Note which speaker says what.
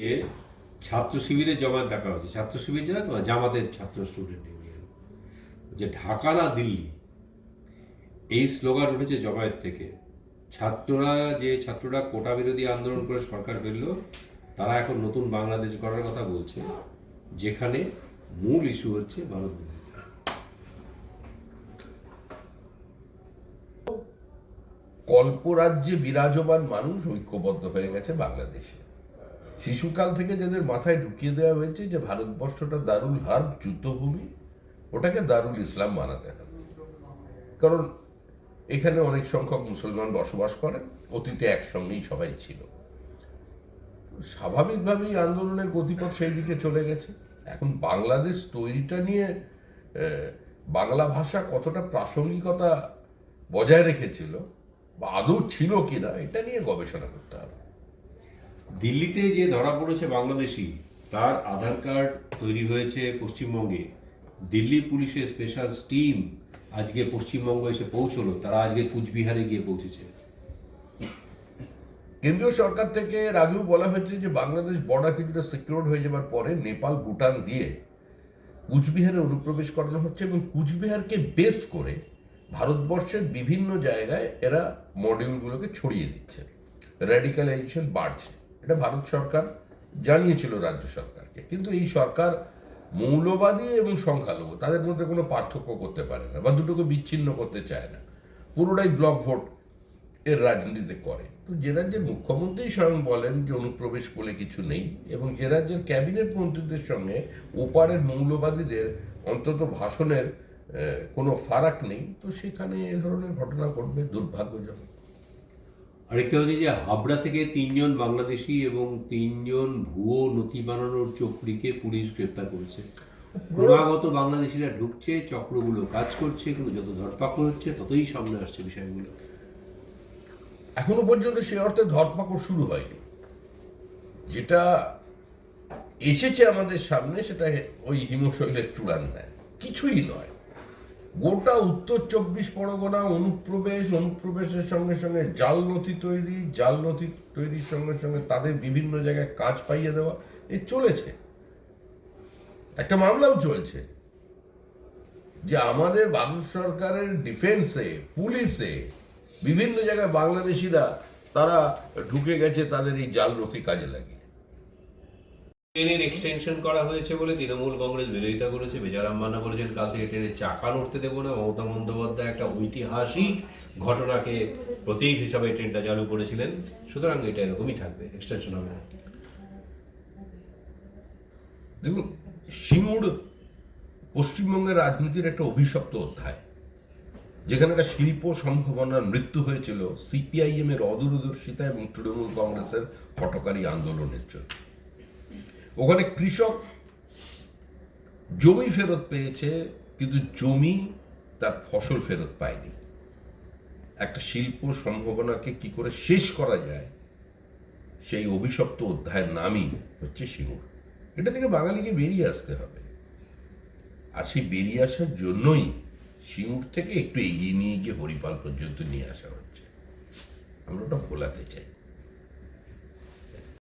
Speaker 1: এ ছাত্র শিবিরে জমায়েত ডাকা হয়েছে। ছাত্র শিবির যারা তোমার জামাতের ছাত্র স্টুডেন্ট ইউনিয়ন, যে ঢাকা না দিল্লি, এই স্লোগান উঠেছে জমায়েত থেকে। ছাত্ররা কোটা বিরোধী আন্দোলন করে সরকার ফেলল, তারা এখন নতুন বাংলাদেশ গড়ার কথা বলছে, যেখানে মূল ইস্যু হচ্ছে ভারত বিরোধী।
Speaker 2: কল্পরাজ্যে বিরাজমান মানুষ ঐক্যবদ্ধ হয়ে গেছে বাংলাদেশে। শিশুকাল থেকে যাদের মাথায় ঢুকিয়ে দেওয়া হয়েছে যে ভারতবর্ষটা দারুল হার্ব, যুদ্ধভূমি, ওটাকে দারুল ইসলাম বানাতে হবে। কারণ এখানে অনেক সংখ্যক মুসলমান বসবাস করেন, অতীতে একসঙ্গেই সবাই ছিল। স্বাভাবিকভাবেই আন্দোলনের গতিপথ সেই দিকে চলে গেছে। এখন বাংলাদেশ তৈরিটা নিয়ে বাংলা ভাষা কতটা প্রাসঙ্গিকতা বজায় রেখেছিল বা আদৌ ছিল কিনা, এটা নিয়ে গবেষণা করতে হবে।
Speaker 1: দিল্লিতে যে ধরা পড়েছে বাংলাদেশি, তার আধার কার্ড তৈরি হয়েছে পশ্চিমবঙ্গে। দিল্লি পুলিশের স্পেশাল টিম আজকে পশ্চিমবঙ্গ এসে পৌঁছলো, তারা আজকে কুচবিহারে গিয়ে পৌঁছেছে।
Speaker 2: কেন্দ্রীয় সরকার থেকে এর আগেও বলা হয়েছে যে বাংলাদেশ বর্ডার কিছুটা সিকিউরড হয়ে যাবার পরে নেপাল, ভুটান দিয়ে কুচবিহারে অনুপ্রবেশ করানো হচ্ছে এবং কুচবিহারকে বেস করে ভারতবর্ষের বিভিন্ন জায়গায় এরা মডিউলগুলোকে ছড়িয়ে দিচ্ছে। র্যাডিক্যালাইজেশন বাড়ছে, এটা ভারত সরকার জানিয়েছিল রাজ্য সরকারকে। কিন্তু এই সরকার মৌলবাদী এবং সংখ্যালঘু তাদের মধ্যে কোনো পার্থক্য করতে পারে না বা দুটোকে বিচ্ছিন্ন করতে চায় না, পুরোটাই ব্লক ভোট এর রাজনীতিতে করে। তো যে রাজ্যের মুখ্যমন্ত্রী স্বয়ং বলেন যে অনুপ্রবেশ বলে কিছু নেই, এবং যে রাজ্যের ক্যাবিনেট মন্ত্রীদের সঙ্গে ওপারের মৌলবাদীদের অন্তত ভাষণের কোনো ফারাক নেই, তো সেখানে এ ধরনের ঘটনা ঘটবে, দুর্ভাগ্যজনক।
Speaker 1: আরেকটা হচ্ছে যে হাবড়া থেকে 3জন বাংলাদেশি এবং 3জন ভুয়ো নথি বানানোর চক্রীকে পুলিশ গ্রেপ্তার করেছে। ক্রমাগত বাংলাদেশিরা ঢুকছে, চক্রগুলো কাজ করছে, কিন্তু যত ধরপাকড় হচ্ছে ততই সামনে আসছে বিষয়গুলো।
Speaker 2: এখনো পর্যন্ত সে অর্থে ধরপাকড় শুরু হয়নি। যেটা এসেছে আমাদের সামনে সেটা ওই হিমশৈলের চূড়ান্তায়, কিছুই নয়। গোটা উত্তর 24 পরগনা অনুপ্রবেশের সঙ্গে সঙ্গে জাল নথি তৈরির সঙ্গে সঙ্গে তাদের বিভিন্ন জায়গায় কাজ পাইয়ে দেওয়া, এ চলেছে। একটা মামলাও চলছে যে আমাদের ভারত সরকারের ডিফেন্সে, পুলিশে বিভিন্ন জায়গায় বাংলাদেশিরা তারা ঢুকে গেছে তাদের এই জাল নথি কাজে লাগিয়ে।
Speaker 1: ট্রেনের এক্সটেনশন করা হয়েছে বলে তৃণমূল কংগ্রেস বিরোধিতা করেছে। বেচারাম মান্না বলেছেন, কাল থেকে ট্রেনের চাকা নড়তে দেবো না। মমতা বন্দ্যোপাধ্যায় একটা ঐতিহাসিক ঘটনাকে প্রতীক হিসাবে ট্রেনটা চালু করেছিলেন, সুতরাং এটা এরকমই থাকবে, এক্সটেনশন হবে না।
Speaker 2: দেখুন, সিঙ্গুর পশ্চিমবঙ্গের রাজনীতির একটা অভিশপ্ত অধ্যায়, যেখানে একটা শিল্প সম্ভাবনার মৃত্যু হয়েছিল সিপিআইএম এর অদূরদর্শিতা এবং তৃণমূল কংগ্রেসের হঠকারী আন্দোলনের জন্য। ওখানে কৃষক জমি ফেরত পেয়েছে, কিন্তু জমি তার ফসল ফেরত পায়নি। একটা শিল্প সম্ভাবনাকে কি করে শেষ করা যায়, সেই অভিশপ্ত অধ্যায়ের নামই হচ্ছে সিঙ্গুর। এটা থেকে বাঙালিকে বেরিয়ে আসতে হবে, আর সেই বেরিয়ে আসার জন্যই সিঙ্গুর থেকে একটু এগিয়ে নিয়ে গিয়ে হরিপাল পর্যন্ত নিয়ে আসা হচ্ছে। আমরা ওটা ভোলাতে চাই।